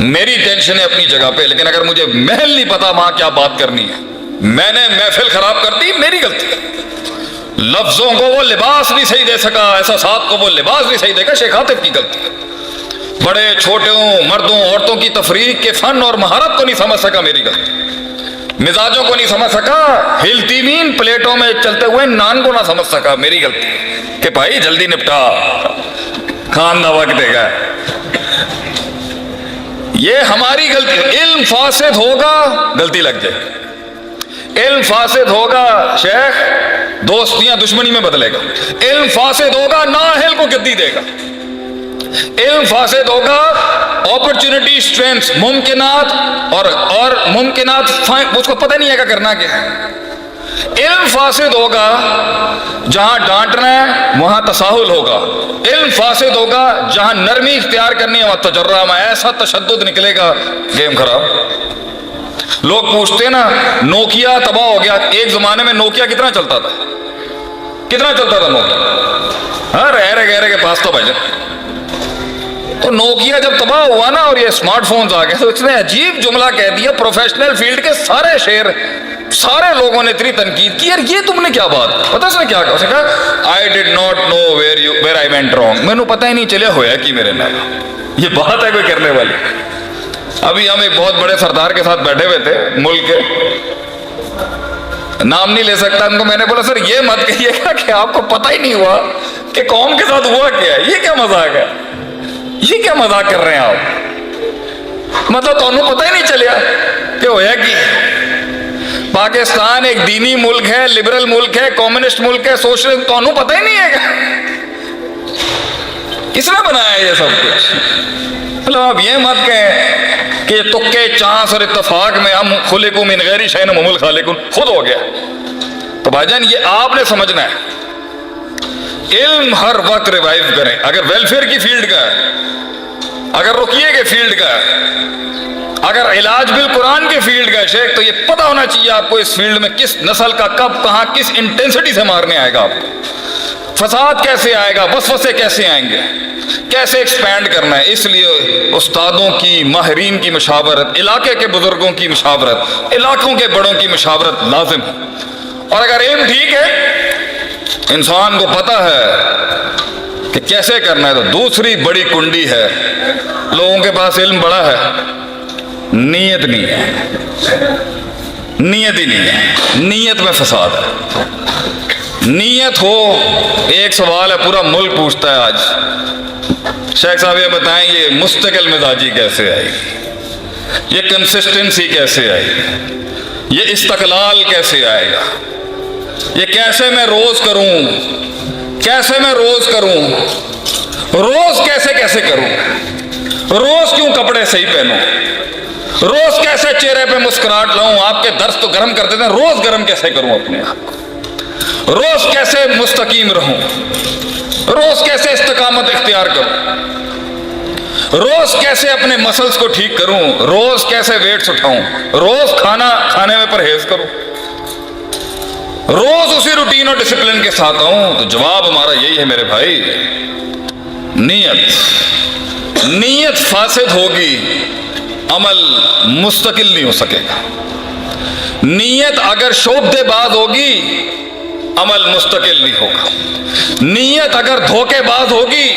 میری ٹینشن ہے اپنی جگہ پہ، لیکن اگر مجھے محل نہیں پتا وہاں کیا بات کرنی ہے، میں نے محفل خراب کر دی، میری غلطی ہے۔ لفظوں کو وہ لباس نہیں صحیح دے سکا، احساسات کو وہ لباس نہیں صحیح دے گا، شیخ عاطف کی غلطی ہے۔ بڑے چھوٹوں، مردوں عورتوں کی تفریق کے فن اور مہارت کو نہیں سمجھ سکا، میری غلطی۔ مزاجوں کو نہیں سمجھ سکا، ہلتی مین پلیٹوں میں چلتے ہوئے نان کو نہ سمجھ سکا، میری غلطی کہ بھائی جلدی نپٹا، کھان نہ وقت دے گا۔ یہ ہماری غلطی۔ علم فاسد ہوگا غلطی لگ جائے، علم فاسد ہوگا شیخ دوستیاں دشمنی میں بدلے گا، علم فاسد ہوگا نااہل کو گدی دے گا، علم فاسد ہوگا اپرچونٹی اسٹرینتھ ممکنات اور ممکنات اس کو پتہ نہیں ہے کہ کرنا کیا ہے۔ علم فاسد ہوگا جہاں ڈانٹنا ہے وہاں تساہل ہوگا، علم فاسد ہوگا جہاں نرمی اختیار کرنی ہے وہاں تجربہ میں ایسا تشدد نکلے گا، گیم خراب۔ لوگ پوچھتے ہیں نا نوکیا تباہ ہو گیا، ایک زمانے میں نوکیا کتنا چلتا تھا، کتنا چلتا تھا نوکیا؟ ہاں رہ گہرے کے پاس تو بھائی جان۔ تو نوکیا جب تباہ ہوا نا اور یہ اسمارٹ فونز آ گئے تو اس نے عجیب جملہ کہہ دیا، پروفیشنل فیلڈ کے سارے شیر، سارے لوگوں نے اتنی تنقید کی، یار یہ تم نے کیا بات، پتہ اس نے کیا کہا؟ اس نے کہا I did not know where I went wrong، میں نے پتہ ہی نہیں چلے ہویا کہ میرے نال۔ یہ بات ہے کوئی کرنے والی؟ ابھی ہم ایک بہت بڑے سردار کے ساتھ بیٹھے ہوئے تھے ملک کے، نام نہیں لے سکتا ان کو، میں نے بولا سر یہ مت کہیے گا کہ آپ کو پتہ ہی نہیں ہوا کہ قوم کے ساتھ ہوا کیا ہے، یہ کیا مذاق ہے، یہ کیا مذاق کر رہے ہیں آپ؟ مطلب تو انہوں پتہ ہی نہیں چلیا کہ ہویا کی۔ پاکستان ایک دینی ملک ہے، لبرل ملک ہے، کمیونسٹ ملک ہے، سوشل، تو انہوں پتہ ہی نہیں ہے گا کس نے بنایا یہ سب کچھ۔ مطلب آپ یہ مت کہیں کہ تکے چانس اور اتفاق میں ہم خلقوا من غیر شیء وهم الخالقون خود ہو گیا۔ تو بھائی جان یہ آپ نے سمجھنا ہے، علم ہر وقت ریوائیو کریں۔ اگر ویلفیئر کی فیلڈ کا ہے، اگر رقیے کے فیلڈ کا ہے، اگر علاج بالقرآن کے فیلڈ کا ہے شیخ، تو یہ پتہ ہونا چاہیے آپ کو اس فیلڈ میں کس نسل کا کب کہاں کس انٹینسٹی سے مارنے آئے گا، آپ کو فساد کیسے آئے گا، وسوسے کیسے آئیں گے، کیسے ایکسپینڈ کرنا ہے۔ اس لیے استادوں کی، ماہرین کی مشاورت، علاقے کے بزرگوں کی مشاورت، علاقوں کے بڑوں کی مشاورت لازم ہے۔ اور اگر علم ٹھیک ہے، انسان کو پتہ ہے کہ کیسے کرنا ہے، تو دوسری بڑی کنڈی ہے، لوگوں کے پاس علم بڑا ہے، نیت نہیں ہے، نیت ہی نہیں ہے، نیت میں فساد ہے۔ نیت ہو، ایک سوال ہے پورا ملک پوچھتا ہے آج، شیخ صاحب یہ بتائیں یہ مستقل مزاجی کیسے آئے گی، یہ کنسسٹنسی کیسے آئے گی، یہ استقلال کیسے آئے گا، یہ کیسے میں روز کروں، کیسے میں روز کروں، روز کیسے کروں، روز کیوں کپڑے صحیح پہنوں، روز کیسے چہرے پہ مسکراہٹ لاؤں؟ آپ کے درس تو گرم کر دیتے ہیں، روز گرم کیسے کروں اپنے آپ کو، روز کیسے مستقیم رہوں، روز کیسے استقامت اختیار کروں، روز کیسے اپنے مسلز کو ٹھیک کروں، روز کیسے ویٹس اٹھاؤں، روز کھانے میں پرہیز کروں، روز اسی روٹین اور ڈسپلن کے ساتھ آؤں؟ تو جواب ہمارا یہی ہے میرے بھائی، نیت فاسد ہوگی، عمل مستقل نہیں ہو سکے گا۔ نیت اگر شعبدے باز ہوگی، عمل مستقل نہیں ہوگا۔ نیت اگر دھوکے باز ہوگی،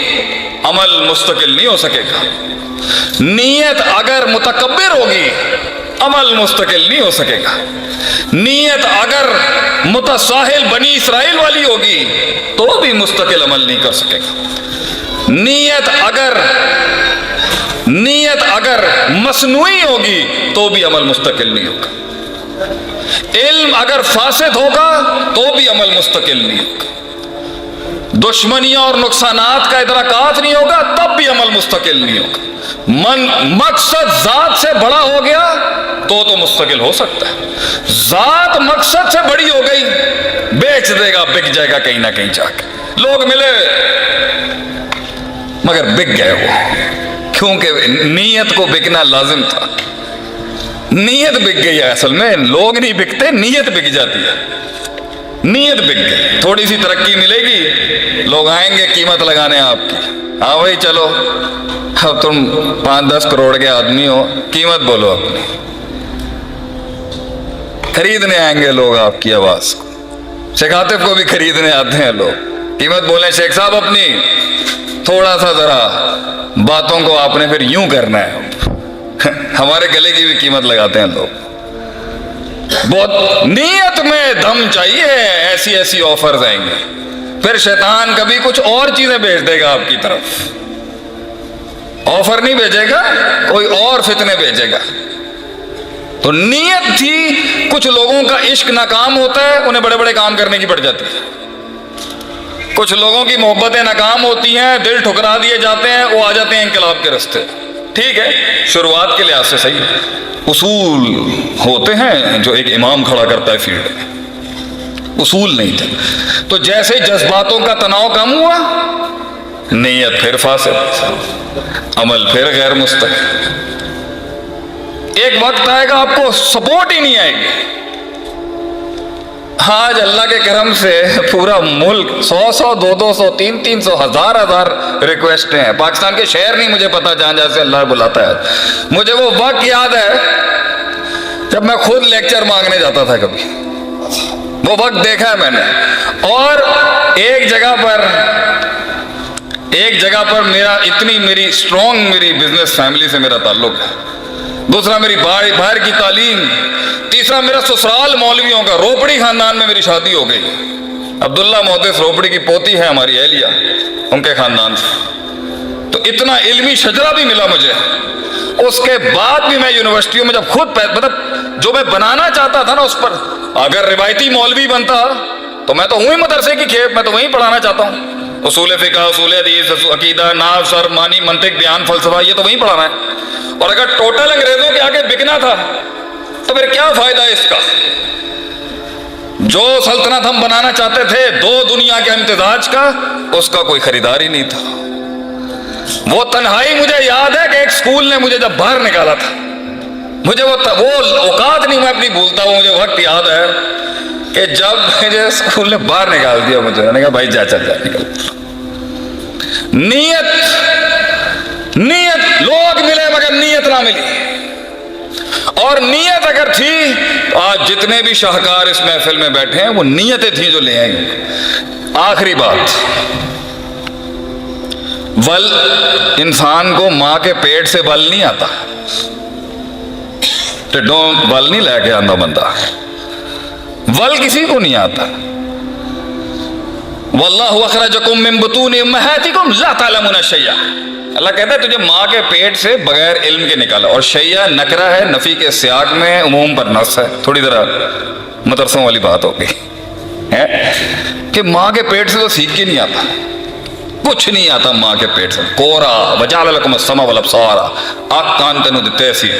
عمل مستقل نہیں ہو سکے گا۔ نیت اگر متکبر ہوگی، عمل مستقل نہیں ہو سکے گا۔ نیت اگر متساہل بنی اسرائیل والی ہوگی تو بھی مستقل عمل نہیں کر سکے گا۔ نیت اگر مصنوعی ہوگی تو بھی عمل مستقل نہیں ہوگا۔ علم اگر فاسد ہوگا تو بھی عمل مستقل نہیں ہوگا۔ دشمنیاں اور نقصانات کا ادراکات نہیں ہوگا تب بھی عمل مستقل نہیں ہوگا۔ مقصد ذات سے بڑا ہو گیا تو مستقل ہو سکتا ہے۔ ذات مقصد سے بڑی ہو گئی، بیچ دے گا، بک جائے گا کہیں نہ کہیں جا کے۔ لوگ ملے مگر بک گئے وہ، کیونکہ نیت کو بکنا لازم تھا۔ نیت بک گئی ہے، اصل میں لوگ نہیں بکتے، نیت بک جاتی ہے۔ نیت بک گئی، تھوڑی سی ترقی ملے گی، لوگ آئیں گے قیمت لگانے آپ کی، ہاں بھائی چلو اب تم 5-10 کروڑ کے آدمی ہو, قیمت بولو اپنی. خریدنے آئیں گے لوگ آپ کی آواز کو, شیخ عاطف کو بھی خریدنے آتے ہیں لوگ. قیمت بولیں شیخ صاحب اپنی, تھوڑا سا ذرا باتوں کو آپ نے پھر یوں کرنا ہے. ہمارے گلے کی بھی قیمت لگاتے ہیں لوگ. بہت نیت میں دم چاہیے, ایسی ایسی آفرز آئیں گے. پھر شیطان کبھی کچھ اور چیزیں بھیج دے گا آپ کی طرف. آفر نہیں بھیجے گا, کوئی اور فتنے بھیجے گا. تو نیت تھی. کچھ لوگوں کا عشق ناکام ہوتا ہے, انہیں بڑے بڑے کام کرنے کی پڑ جاتی ہے. کچھ لوگوں کی محبتیں ناکام ہوتی ہیں, دل ٹھکرا دیے جاتے ہیں, وہ آ جاتے ہیں انقلاب کے راستے. ٹھیک ہے, شروعات کے لحاظ سے صحیح ہے. اصول ہوتے ہیں جو ایک امام کھڑا کرتا ہے فیلڈ میں, اصول نہیں تھے. تو جیسے جذباتوں کا تناؤ کم ہوا, نیت پھر فاسد, عمل پھر غیر مستقیم. ایک وقت آئے گا آپ کو سپورٹ ہی نہیں آئے گی. آج اللہ کے کرم سے پورا ملک 100 200 300 1000 ریکویسٹیں ہیں. پاکستان کے شہر نہیں مجھے پتا جہاں جہاں سے اللہ بلاتا ہے. مجھے وہ وقت یاد ہے جب میں خود لیکچر مانگنے جاتا تھا کبھی. وہ وقت دیکھا ہے میں نے. اور ایک جگہ پر میری اسٹرانگ میری بزنس فیملی سے میرا تعلق ہے. دوسرا میری باہر کی تعلیم. تیسرا میرا سسرال مولویوں کا, روپڑی خاندان میں میری شادی ہو گئی. عبداللہ محدث روپڑی کی پوتی ہے ہماری اہلیہ, ان کے خاندان سے. تو اتنا علمی شجرہ بھی ملا مجھے. اس کے بعد بھی میں یونیورسٹیوں میں جب خود مطلب جو میں بنانا چاہتا تھا نا, اس پر اگر روایتی مولوی بنتا تو میں تو ہوں ہی مدرسے کی کھیپ, میں تو وہیں پڑھانا چاہتا ہوں. اصول فقہ, اصول حدیث, عقیدہ, نحو, صرف, معنی, منطق, بیان, فلسفہ, یہ تو وہیں پڑھانا ہے. اور اگر ٹوٹل انگریزوں کے آگے بکنا تھا تو پھر کیا فائدہ ہے اس کا. جو سلطنت ہم بنانا چاہتے تھے 2 دنیا کے امتزاج کا, اس کا کوئی خریدار ہی نہیں تھا. وہ تنہائی مجھے یاد ہے کہ ایک سکول نے مجھے جب باہر نکالا تھا, مجھے وہ اوقات نہیں میں اپنی بھولتا ہوں. مجھے وقت یاد ہے کہ جب مجھے سکول نے باہر نکال دیا, مجھے نے کہا بھائی جا نکل. نیت لوگ ملے مگر نیت نہ ملی. اور نیت اگر تھی تو آج جتنے بھی شاہکار اس محفل میں بیٹھے ہیں وہ نیتیں تھیں جو لے آئیں. آخری بات, ول انسان کو ماں کے پیٹ سے بل نہیں آتا. ٹڈوں بل نہیں لے کے آتا بندہ, ول کسی کو نہیں آتا. واللہ اخرجکم من بطون امہاتکم لا تعلمون شیئا. اللہ کہتا ہے تجھے ماں کے پیٹ سے بغیر علم کے نکالا. اور شیعہ نکرہ ہے, نفی کے سیاق میں, عموم پر نص ہے. تھوڑی ذرا مدرسوں والی بات ہو گئی کہ ماں کے پیٹ سے تو سیکھ کے نہیں آتا, کچھ نہیں آتا ماں کے پیٹ سے. کورا وجعل لکم السمع والابصار, آنکھ کان تینوں دتے سی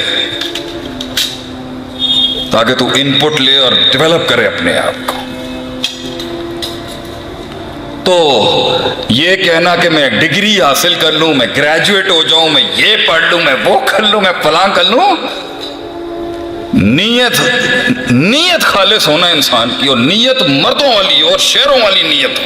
تاکہ تو ان پٹ لے اور ڈیولپ کرے اپنے آپ کو. تو یہ کہنا کہ میں ڈگری حاصل کر لوں, میں گریجویٹ ہو جاؤں, میں یہ پڑھ لوں, میں وہ کر لوں, میں فلاں کر لوں, نیت خالص ہونا انسان کی. اور نیت مردوں والی اور شیروں والی نیت ہو.